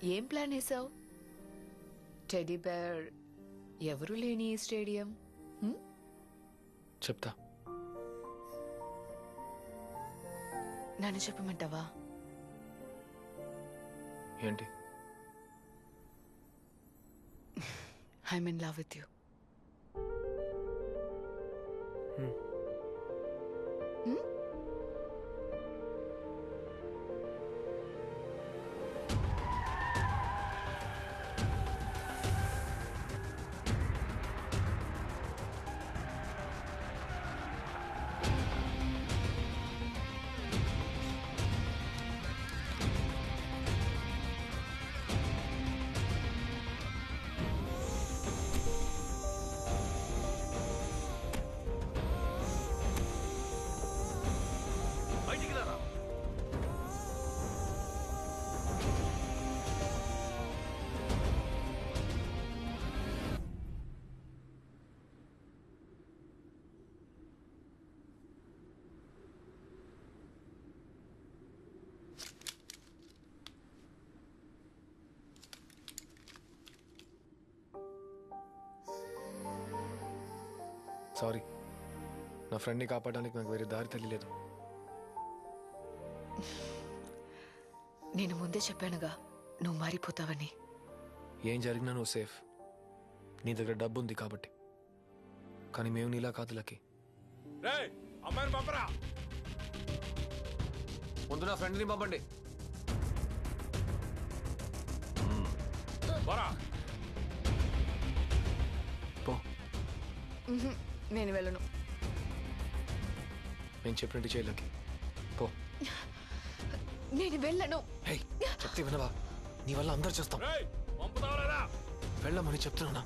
ఏం ప్లాన్ వేసావు? Teddy bear ఎవరు లేని ఈ స్టేడియం? చెప్తా. నన్ను చెప్పమంటావా? ఏంటి? I'm in love with you. Sorry, నా ఫ్రెండ్ని కాపాడడానికి నాకు వేరే దారి తెలియలేదు. నేను ముందే చెప్పానుగా నువ్వు మారిపోతావని. ఏం జరిగినా నువ్వు సేఫ్. నీ దగ్గర డబ్బు ఉంది కాబట్టి. కానీ మేము నీలా కాదు లక్కీ. ముందు నా ఫ్రెండ్ని పంపండి. పో. నేను వెళ్ళను. నేను చెప్పినట్టు చేయలేకి. పో. నేను వెళ్ళను. చెప్తే వినవా? నీ వల్ల అందరు చేస్తాం. వెళ్ళమని చెప్తున్నా.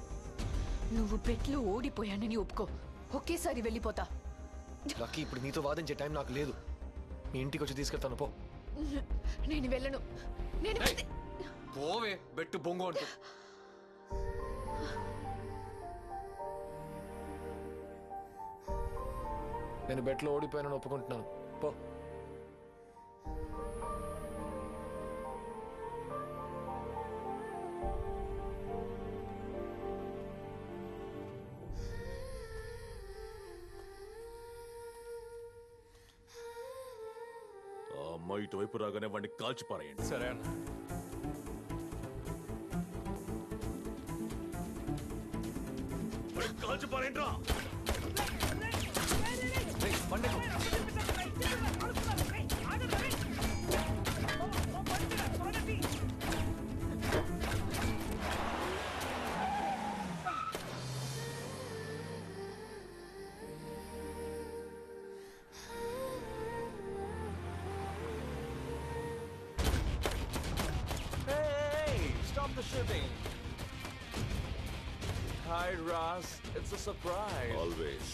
నువ్వు బెట్లో ఓడిపోయానని ఒప్పుకో. ఒకేసారి వెళ్ళిపోతా. లక్కీ, ఇప్పుడు నీతో వాదించే టైం నాకు లేదు. మీ ఇంటికి వచ్చి తీసుకెళ్తాను. పో. నేను వెళ్ళను. పోవే, బెట్టు బొంగు అంటూ. నేను బెట్లో ఓడిపోయానని ఒప్పుకుంటున్నాను. పో. అమ్మాయి ఇటువైపు రాగానే వాడిని కాల్చి పారేయండి. సరే అన్న. కాల్చి పారేయండి రా. Stop the shooting. Hi, Ross. It's a surprise. Always.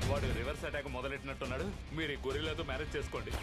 వాడు రివర్స్ అటాక్ మొదలెట్టినట్టున్నాడు. మీరు ఈ గొరిల్లాతో మేనేజ్ చేసుకోండి.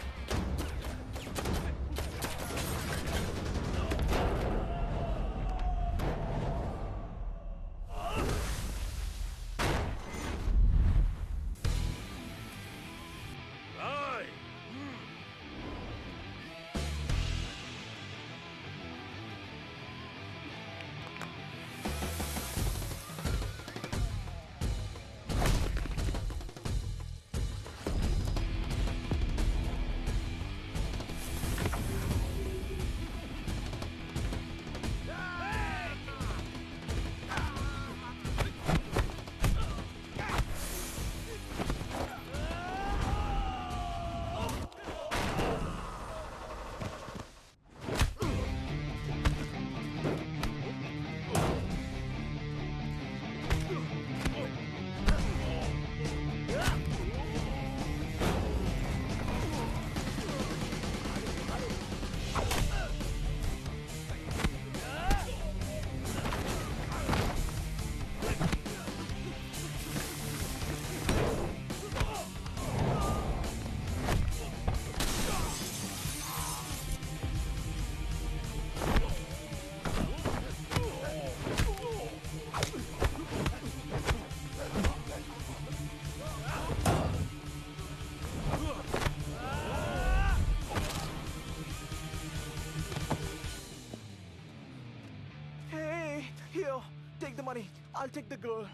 Here, take the money. I'll take the girl.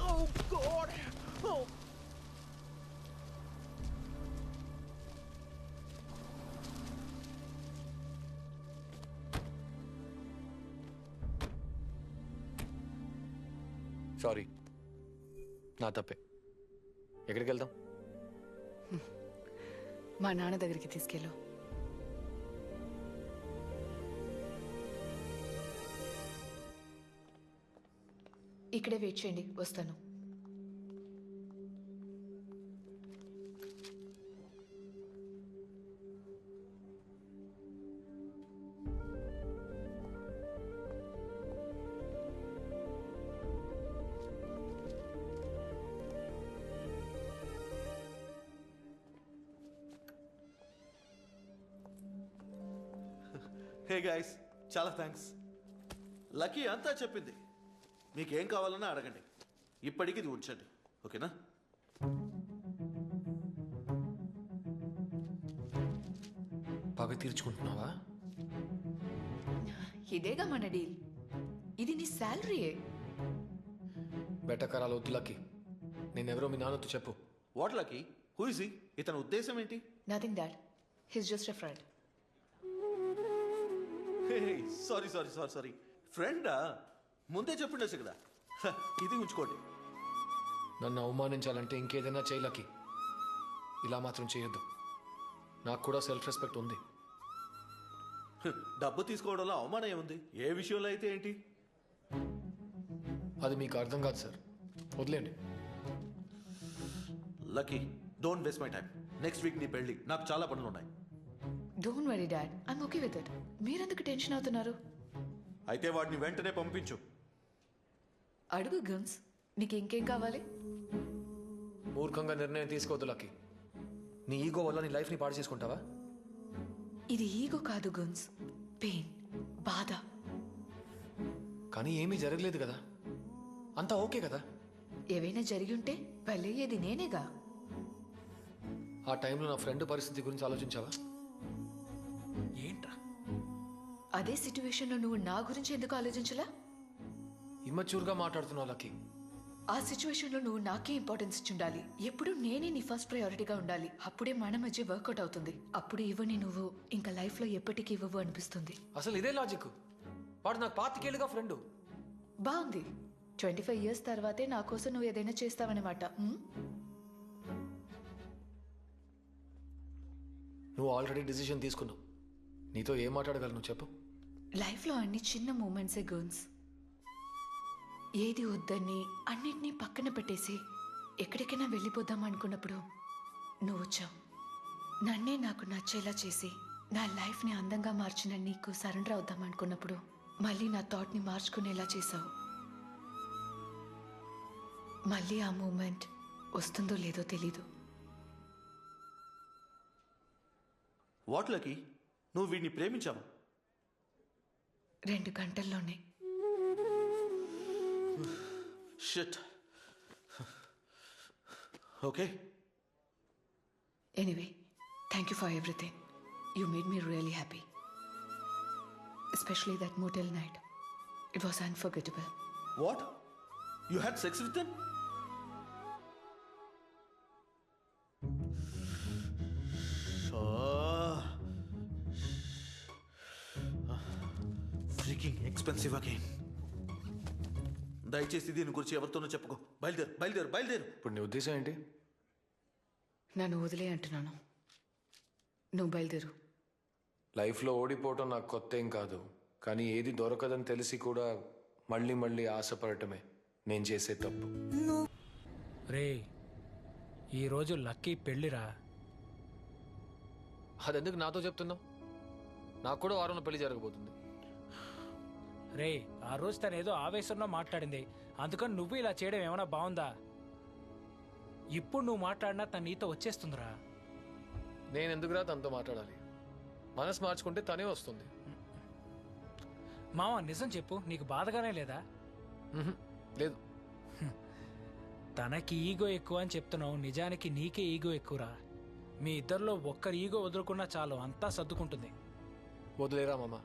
Oh, God. Oh. Sorry, నా తప్పే. ఎక్కడికి వెళ్దాం? మా నాన్న దగ్గరికి తీసుకెళ్ళు. ఇక్కడే వెయిట్ చేయండి, వస్తాను. హే గైస్, చాలా థ్యాంక్స్. లక్కీ అంతా చెప్పింది. మీకేం కావాలన్నా అడగండి. ఇప్పటికి ఇది ఉంచండి, ఓకేనా? పగ తీర్చుకుంటున్నావా? ఇదేగా మన డీల్. ఇది నీ శాలరీయే. బెటకరాలు వద్దులకి. నేనెవరో మీ నాన్నతో చెప్పు. What lucky? Who is he? ఇతని ఉద్దేశం ఏంటి? Nothing dad, his just a friend. Sorry sorry sorry sorry ఫ్రెండా? ముందే చెప్పిండొచ్చు కదా. ఇది ఉంచుకోండి. నన్ను అవమానించాలంటే ఇంకేదైనా చేయలకి. ఇలా మాత్రం చేయొద్దు. నాకు కూడా సెల్ఫ్ రెస్పెక్ట్ ఉంది. డబ్బు తీసుకోవడంలో అవమానం ఏముంది? ఏ విషయంలో అయితే ఏంటి? అది మీకు అర్థం కాదు సార్, వదిలేండి. Lucky, don't waste my time. Next week నీ పెళ్ళి, నాకు చాలా పనులు ఉన్నాయి. Don't worry dad, I'm okay with it. మీరెందుకు టెన్షన్ అవుతున్నారు? అయితే వాడిని వెంటనే పంపించు. అడుగు గన్స్, నీకు ఇంకేం కావాలి? మూర్ఖంగా నిర్ణయం తీసుకోవద్దు లక్కీ. నీ ఈగో వల్ల నీ లైఫ్ని పాడు చేసుకుంటావా? ఇది ఈగో కాదు గన్స్, పెయిన్, బాధ. కానీ ఏమీ జరగలేదు కదా, అంతా ఓకే కదా. ఏవైనా జరిగి ఉంటే బలయ్యేది నేనేగా. ఆ టైంలో నా ఫ్రెండ్ పరిస్థితి గురించి ఆలోచించావా? ఏంట్రా? అదే సిచ్యువేషన్లో నువ్వు నా గురించి ఎందుకు ఆలోచించలా? ఇమ్మచ్యూర్గా మాట్లాడుతున్నావు లక్కీ. ఆ సిచ్యువేషన్లో నువ్వు నాకే ఇంపార్టెన్స్ ఇచ్చి ఉండాలి. ఎప్పుడు నేనే నీ ఫస్ట్ ప్రయారిటీగా ఉండాలి. అప్పుడే మన మధ్య వర్కౌట్ అవుతుంది. అప్పుడు ఇవ్వని నువ్వు ఇంకా లైఫ్లో ఎప్పటికీ ఇవ్వవు అనిపిస్తుంది. అసలు ఇదే లాజిక్. వాడు నాకు 25 ఏళ్ళుగా ఫ్రెండ్. బాగుంది. 25 years తర్వాతే నా కోసం నువ్వు ఏదైనా చేస్తావన్నమాట. నువ్వు ఆల్రెడీ డిసిషన్ తీసుకున్నావు. నీతో ఏం మాట్లాడగలను చెప్పు? లైఫ్లో అన్ని చిన్న మూమెంట్సే గర్ల్స్. ఏది వద్దని అన్నిటినీ పక్కన పెట్టేసి ఎక్కడికైనా వెళ్ళిపోదాం అనుకున్నప్పుడు నువ్వు వచ్చావు. నన్నే నాకు నచ్చేలా చేసి నా లైఫ్ని అందంగా మార్చిన నీకు సరెండర్ అవుదాం అనుకున్నప్పుడు మళ్ళీ నా థాట్ని మార్చుకునేలా చేసావు. మళ్ళీ ఆ మూమెంట్ వస్తుందో లేదో తెలీదు. వాట్ లక్కీ, నువ్వు వీడిని ప్రేమించావా? 2 గంటల్లోనే. Shit. Okay. Anyway, thank you for everything. You made me really happy. Especially that motel night. It was unforgettable. What? You had sex with them? Freaking expensive again. దయచేసి దీని గురించి ఎవరితోనో చెప్పుకో. బయలుదేరు బయలుదేరు బయలుదేరు. ఇప్పుడు నీ ఉద్దేశం ఏంటి? నన్ను వదిలే అంటున్నాను. నువ్వు బయలుదేరు. లైఫ్లో ఓడిపోవటం నాకు కొత్త ఏం కాదు. కానీ ఏది దొరకదని తెలిసి కూడా మళ్ళీ మళ్ళీ ఆశపడటమే నేను చేసే తప్పు. రే, ఈరోజు లక్కీ పెళ్ళిరా. అదెందుకు నాతో చెప్తున్నావు? నాకు కూడా వారంలో పెళ్లి జరగబోతుంది. రే, ఆ రోజు తను ఏదో ఆవేశంలో మాట్లాడింది, అందుకని నువ్వు ఇలా చేయడం ఏమైనా బాగుందా? ఇప్పుడు నువ్వు మాట్లాడినా తను నీతో వచ్చేస్తుందిరా. నేను ఎందుకురా తనతో మాట్లాడాలి? మనసు మార్చుకుంటే తనే వస్తుంది. మామ, నిజం చెప్పు, నీకు బాధగానే లేదా? లేదు. తనకి ఈగో ఎక్కువ అని చెప్తున్నావు, నిజానికి నీకే ఈగో ఎక్కువరా. మీ ఇద్దరిలో ఒక్కరి ఈగో వదులుకున్నా చాలు, అంతా సర్దుకుంటుంది. వదిలేరా మామ,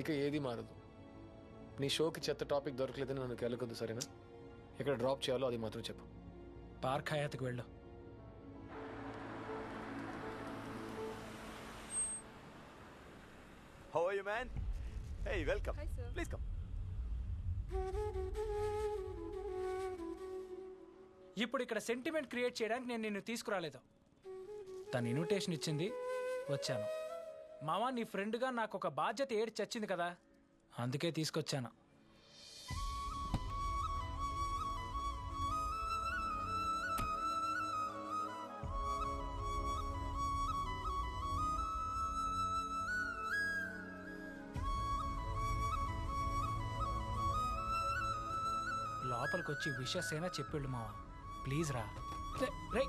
ఇక ఏది మారదు. నీ షోకి చెత్త టాపిక్ దొరకలేదని నన్ను కెలకొద్దు, సరేనా? ఎక్కడ డ్రాప్ చేయాలో అది మాత్రం చెప్పు. పార్క్ హయాత్కి వెళ్ళు. How are you, man? Hey, welcome. Hi, sir. Please come. ఇప్పుడు ఇక్కడ సెంటిమెంట్ క్రియేట్ చేయడానికి నేను నిన్ను తీసుకురాలేదు. తను ఇన్విటేషన్ ఇచ్చింది, వచ్చాను. మామ, నీ ఫ్రెండ్గా నాకు ఒక బాధ్యత ఏడి చచ్చింది కదా, అందుకే తీసుకొచ్చాను. లోపలికి వచ్చి విషెస్ అయినా చెప్పాడు మావా, ప్లీజ్ రా. రే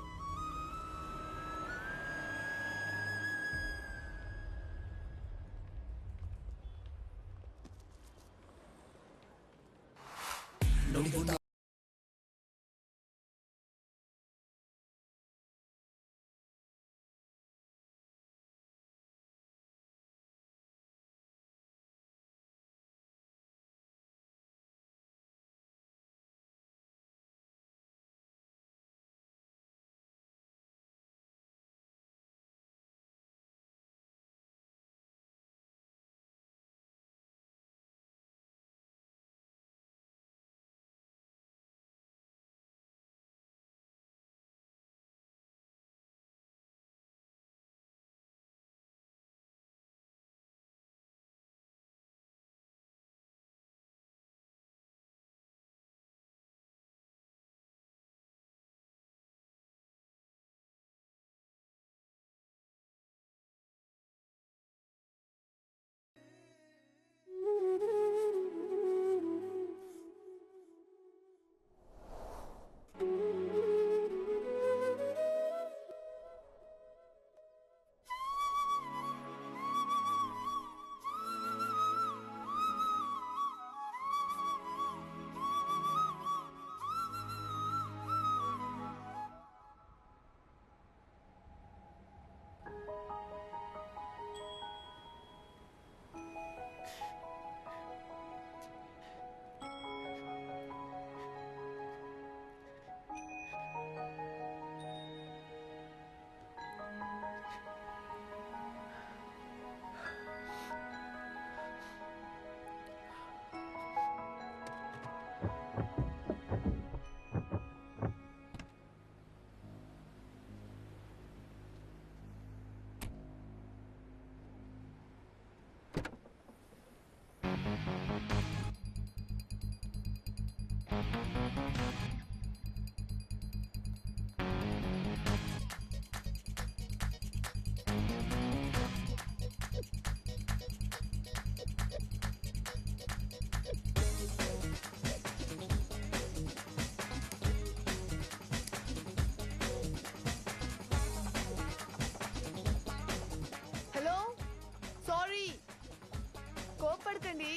కోపడకండి,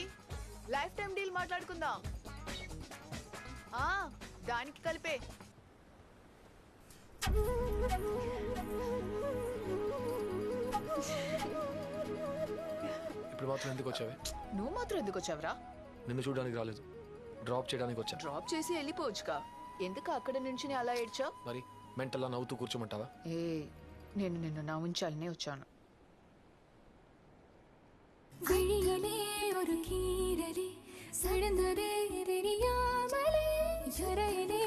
లైఫ్ టైం డీల్ మాట్లాడుకుందాం. దానికి కలిపే. ఇప్పుడు మాత్రం ఎందుకు వచ్చావే? నువ్వు మాత్రం ఎందుకు వచ్చావురా? నిన్ను చూడడానికి రాలేదు, డ్రాప్ చేయడానికి వచ్చా. డ్రాప్ చేసి వెళ్ళిపోవచ్చుగా, ఎందుకు అక్కడ నుంచి అలా ఏడ్చావు? మరి మెంటల్లా నవ్వుతూ కూర్చోమంటావా? నేను నిన్ను నవ్వించాలనే వచ్చాను. விழிகளே ஒரு கீரலே சடந்ததே தெரியாமலே ஜரையிலே